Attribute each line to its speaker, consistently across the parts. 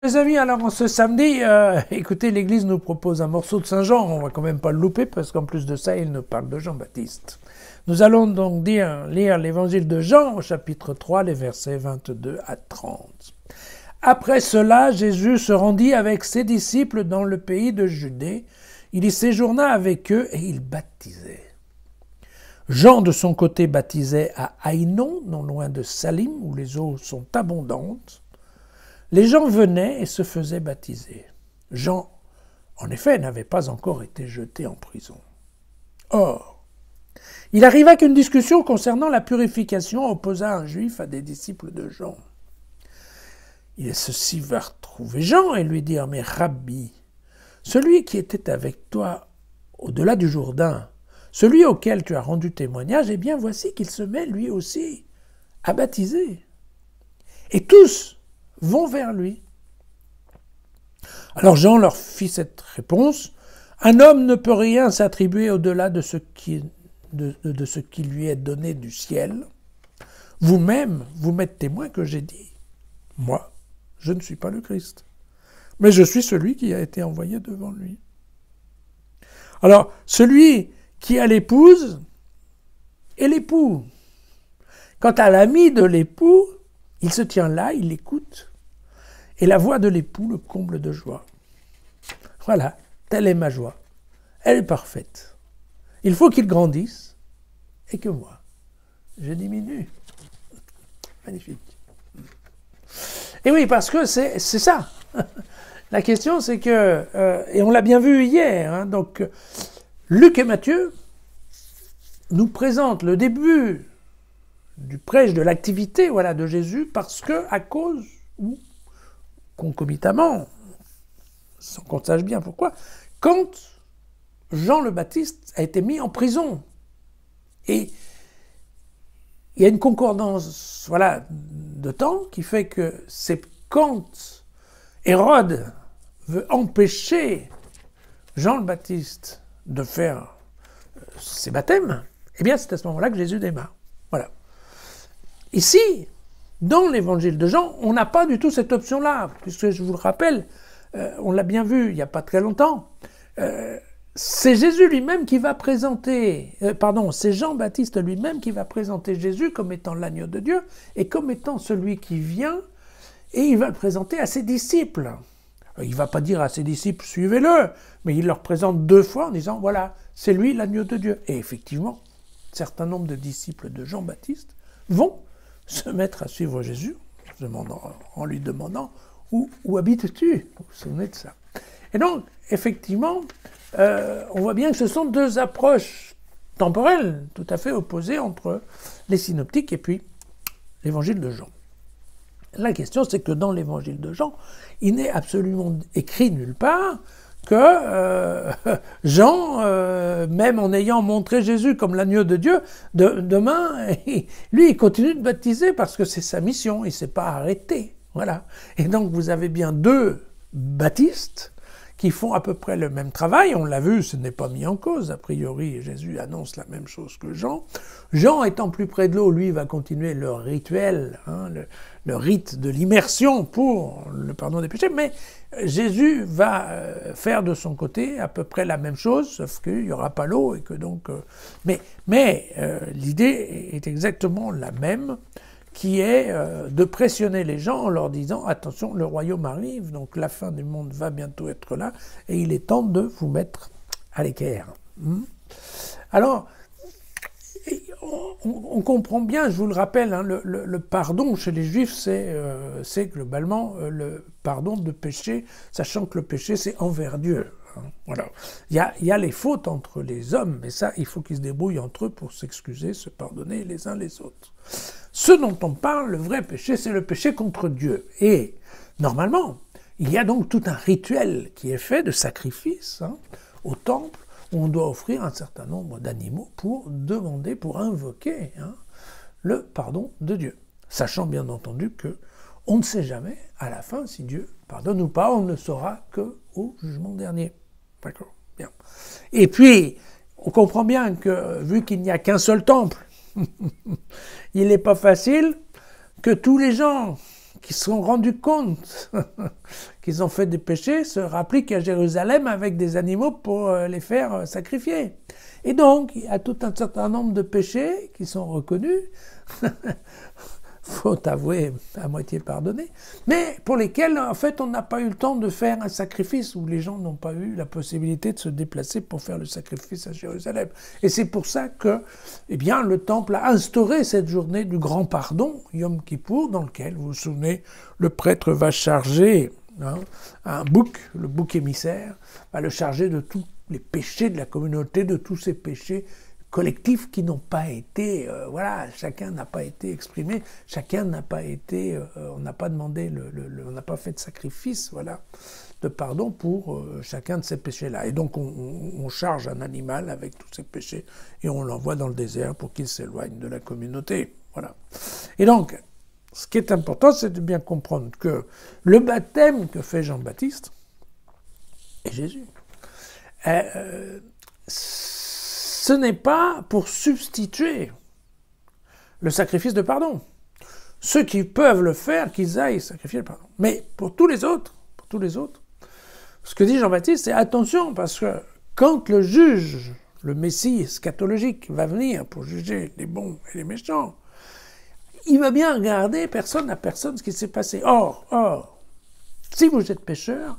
Speaker 1: Les amis, alors ce samedi, écoutez, l'Église nous propose un morceau de Saint-Jean, on va quand même pas le louper parce qu'en plus de ça, il nous parle de Jean-Baptiste. Nous allons donc lire l'évangile de Jean au chapitre 3, les versets 22 à 30. Après cela, Jésus se rendit avec ses disciples dans le pays de Judée. Il y séjourna avec eux et il baptisait. Jean, de son côté, baptisait à Aïnon, non loin de Salim, où les eaux sont abondantes. Les gens venaient et se faisaient baptiser. Jean, en effet, n'avait pas encore été jeté en prison. Or, il arriva qu'une discussion concernant la purification opposa un juif à des disciples de Jean. Ceux-ci vinrent trouver Jean et lui dirent « Mais Rabbi, celui qui était avec toi au-delà du Jourdain, celui auquel tu as rendu témoignage, eh bien voici qu'il se met lui aussi à baptiser. Et tous vont vers lui. » Alors Jean leur fit cette réponse. « Un homme ne peut rien s'attribuer au-delà de ce qui lui est donné du ciel. Vous-même, vous m'êtes témoin que j'ai dit, moi, je ne suis pas le Christ, mais je suis celui qui a été envoyé devant lui. » Alors, celui qui a l'épouse est l'époux. Quant à l'ami de l'époux, il se tient là, il l'écoute, et la voix de l'époux le comble de joie. Voilà, telle est ma joie. Elle est parfaite. Il faut qu'il grandisse, et que moi, je diminue. Magnifique. Et oui, parce que c'est ça. La question, c'est que, et on l'a bien vu hier, hein, donc Luc et Matthieu nous présentent le début du prêche, de l'activité de Jésus, parce que, à cause, ou concomitamment, sans qu'on sache bien pourquoi, quand Jean le Baptiste a été mis en prison. Et il y a une concordance de temps qui fait que c'est quand Hérode veut empêcher Jean le Baptiste de faire ses baptêmes, eh bien c'est à ce moment-là que Jésus démarre. Voilà. Ici, dans l'évangile de Jean, on n'a pas du tout cette option-là, puisque je vous le rappelle, on l'a bien vu il n'y a pas très longtemps, c'est Jésus lui-même qui va présenter, c'est Jean-Baptiste lui-même qui va présenter Jésus comme étant l'agneau de Dieu et comme étant celui qui vient, et il va le présenter à ses disciples. Il ne va pas dire à ses disciples « suivez-le », mais il leur présente deux fois en disant « voilà, c'est lui l'agneau de Dieu ». Et effectivement, un certain nombre de disciples de Jean-Baptiste vont se mettre à suivre Jésus en lui demandant « Où habites-tu » Vous vous souvenez de ça. Et donc, effectivement, on voit bien que ce sont deux approches temporelles tout à fait opposées entre les synoptiques et puis l'évangile de Jean. La question, c'est que dans l'évangile de Jean, il n'est absolument écrit nulle part que Jean, même en ayant montré Jésus comme l'agneau de Dieu, demain, lui, il continue de baptiser parce que c'est sa mission, il ne s'est pas arrêté. Voilà. Et donc, vous avez bien deux baptistes qui font à peu près le même travail. On l'a vu, ce n'est pas mis en cause. A priori, Jésus annonce la même chose que Jean. Jean, étant plus près de l'eau, lui, va continuer le rituel, le rite de l'immersion pour le pardon des péchés. Mais Jésus va faire de son côté à peu près la même chose, sauf qu'il n'y aura pas l'eau et que donc... Mais l'idée est exactement la même, qui est de pressionner les gens en leur disant « Attention, le royaume arrive, donc la fin du monde va bientôt être là, et il est temps de vous mettre à l'équerre. » Alors, on comprend bien, je vous le rappelle, hein, le pardon chez les Juifs, c'est globalement le pardon de péché, sachant que le péché, c'est envers Dieu. Voilà. Il y a les fautes entre les hommes, mais ça, il faut qu'ils se débrouillent entre eux pour s'excuser, se pardonner les uns les autres. Ce dont on parle, le vrai péché, c'est le péché contre Dieu. Et normalement, il y a donc tout un rituel qui est fait de sacrifice au temple, où on doit offrir un certain nombre d'animaux pour demander, pour invoquer le pardon de Dieu. Sachant bien entendu que on ne sait jamais, à la fin, si Dieu pardonne ou pas, on ne le saura qu'au jugement dernier. D'accord ? Bien. Et puis, on comprend bien que, vu qu'il n'y a qu'un seul temple, il n'est pas facile que tous les gens qui se sont rendus compte qu'ils ont fait des péchés, se rappliquent à Jérusalem avec des animaux pour les faire sacrifier. Et donc, il y a tout un certain nombre de péchés qui sont reconnus, faut avouer, à moitié pardonné, mais pour lesquels, en fait, on n'a pas eu le temps de faire un sacrifice, où les gens n'ont pas eu la possibilité de se déplacer pour faire le sacrifice à Jérusalem. Et c'est pour ça que, eh bien, le Temple a instauré cette journée du grand pardon, Yom Kippour, dans lequel, vous vous souvenez, le prêtre va charger un bouc, le bouc émissaire, va le charger de tous les péchés de la communauté, de tous ces péchés collectifs qui n'ont pas été, voilà, chacun n'a pas été exprimé, chacun n'a pas été, on n'a pas demandé, on n'a pas fait de sacrifice, voilà, de pardon pour chacun de ces péchés-là. Et donc on charge un animal avec tous ces péchés et on l'envoie dans le désert pour qu'il s'éloigne de la communauté, voilà. Et donc, ce qui est important, c'est de bien comprendre que le baptême que fait Jean-Baptiste et Jésus, ce n'est pas pour substituer le sacrifice de pardon. Ceux qui peuvent le faire, qu'ils aillent sacrifier le pardon. Mais pour tous les autres, ce que dit Jean-Baptiste, c'est attention, parce que quand le juge, le Messie eschatologique, va venir pour juger les bons et les méchants, il va bien regarder personne à personne ce qui s'est passé. Or, si vous êtes pécheur,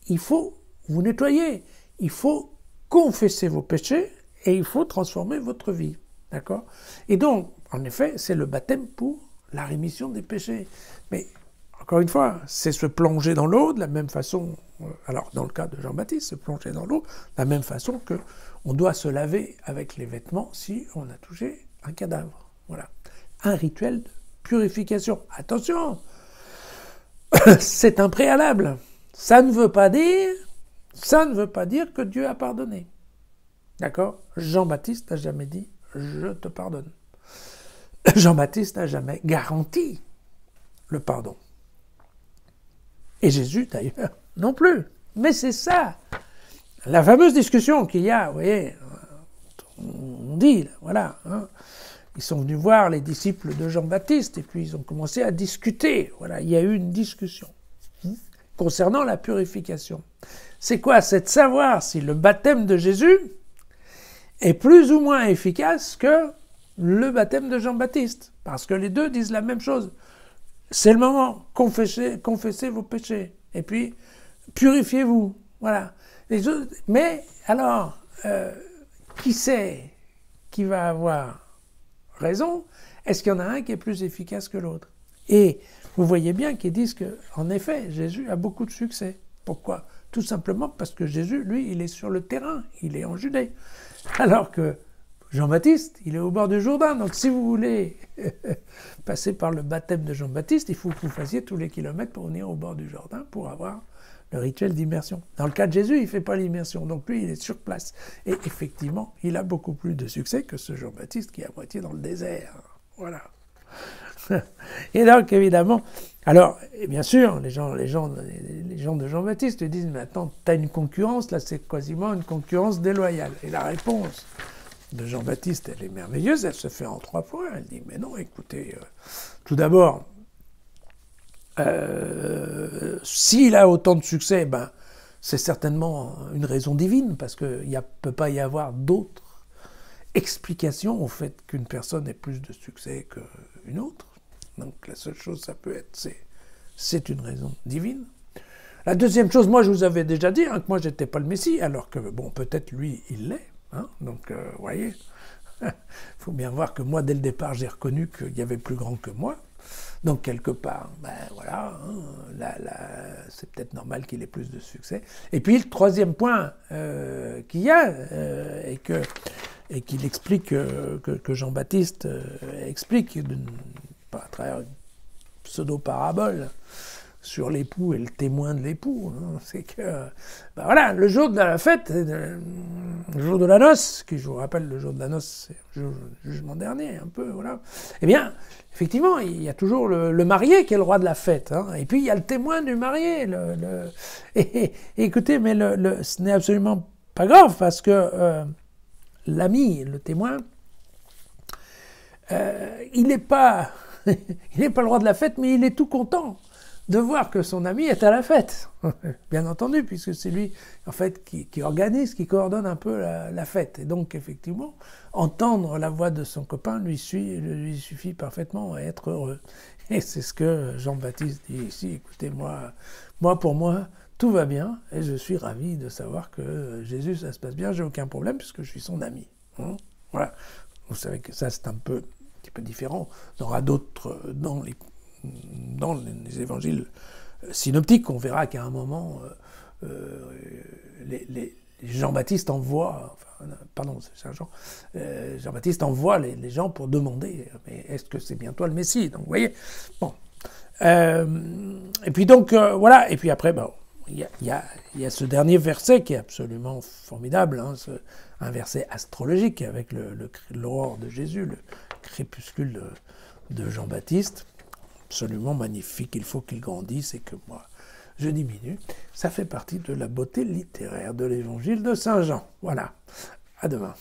Speaker 1: il faut vous nettoyer, il faut confesser vos péchés et il faut transformer votre vie. D'accord ? Et donc, en effet, c'est le baptême pour la rémission des péchés. Mais, encore une fois, c'est se plonger dans l'eau de la même façon, alors dans le cas de Jean-Baptiste, se plonger dans l'eau de la même façon que on doit se laver avec les vêtements si on a touché un cadavre. Voilà. Un rituel de purification. Attention, c'est un préalable. Ça ne veut pas dire que Dieu a pardonné. D'accord ? Jean-Baptiste n'a jamais dit « je te pardonne ». Jean-Baptiste n'a jamais garanti le pardon. Et Jésus, d'ailleurs, non plus. Mais c'est ça, la fameuse discussion qu'il y a, vous voyez, on dit, voilà, ils sont venus voir les disciples de Jean-Baptiste et puis ils ont commencé à discuter. Voilà, il y a eu une discussion concernant la purification. C'est quoi ? C'est de savoir si le baptême de Jésus est plus ou moins efficace que le baptême de Jean-Baptiste. Parce que les deux disent la même chose. C'est le moment, confessez vos péchés. Et puis, purifiez-vous. Voilà. Mais alors, qui sait qui va avoir raison? Est-ce qu'il y en a un qui est plus efficace que l'autre? Et vous voyez bien qu'ils disent qu'en effet, Jésus a beaucoup de succès. Pourquoi ? Tout simplement parce que Jésus, lui, il est sur le terrain, il est en Judée. Alors que Jean-Baptiste, il est au bord du Jourdain. Donc si vous voulez passer par le baptême de Jean-Baptiste, il faut que vous fassiez tous les kilomètres pour venir au bord du Jourdain pour avoir le rituel d'immersion. Dans le cas de Jésus, il ne fait pas l'immersion, donc lui, il est sur place. Et effectivement, il a beaucoup plus de succès que ce Jean-Baptiste qui est à moitié dans le désert. Voilà. Et donc, évidemment, alors, et bien sûr, les gens de Jean-Baptiste lui disent, mais attends, tu as une concurrence, là, c'est quasiment une concurrence déloyale. Et la réponse de Jean-Baptiste, elle est merveilleuse, elle se fait en 3 points. Elle dit, mais non, écoutez, tout d'abord, s'il a autant de succès, ben, c'est certainement une raison divine, parce qu'il ne peut pas y avoir d'autres explications au fait qu'une personne ait plus de succès qu'une autre. Donc la seule chose, ça peut être, c'est une raison divine. La deuxième chose, moi je vous avais déjà dit que moi j'étais pas le Messie, alors que, bon, peut-être lui, il l'est. Donc, vous voyez, il faut bien voir que moi, dès le départ, j'ai reconnu qu'il y avait plus grand que moi. Donc, quelque part, ben voilà, c'est peut-être normal qu'il ait plus de succès. Et puis, le troisième point qu'il y a, et qu'il explique, que Jean-Baptiste explique à travers une pseudo-parabole sur l'époux et le témoin de l'époux, c'est que, ben voilà, le jour de la fête, le jour de la noce, qui, je vous rappelle, le jour de la noce, c'est le jugement dernier, un peu, voilà, eh bien, effectivement, il y a toujours le marié qui est le roi de la fête, et puis il y a le témoin du marié, et écoutez, mais ce n'est absolument pas grave, parce que l'ami, le témoin, il n'est pas il n'est pas le roi de la fête, mais il est tout content de voir que son ami est à la fête. Bien entendu, puisque c'est lui, en fait, qui organise, qui coordonne un peu la fête. Et donc, effectivement, entendre la voix de son copain lui suffit parfaitement à être heureux. Et c'est ce que Jean-Baptiste dit ici. Écoutez, pour moi, tout va bien, et je suis ravi de savoir que Jésus, ça se passe bien, j'ai aucun problème, puisque je suis son ami. Voilà. Vous savez que ça, c'est un petit peu différent. Il y aura d'autres dans les évangiles synoptiques. On verra qu'à un moment, les Jean-Baptiste envoie, Jean-Baptiste envoie les gens pour demander, mais est-ce que c'est bien toi le Messie? Donc, vous voyez, bon. Et puis donc, voilà, et puis après, bon, il y a ce dernier verset qui est absolument formidable, hein, un verset astrologique avec l'aurore de Jésus, le crépuscule de Jean-Baptiste, absolument magnifique. Il faut qu'il grandisse et que moi, je diminue. Ça fait partie de la beauté littéraire de l'évangile de Saint Jean. Voilà, à demain.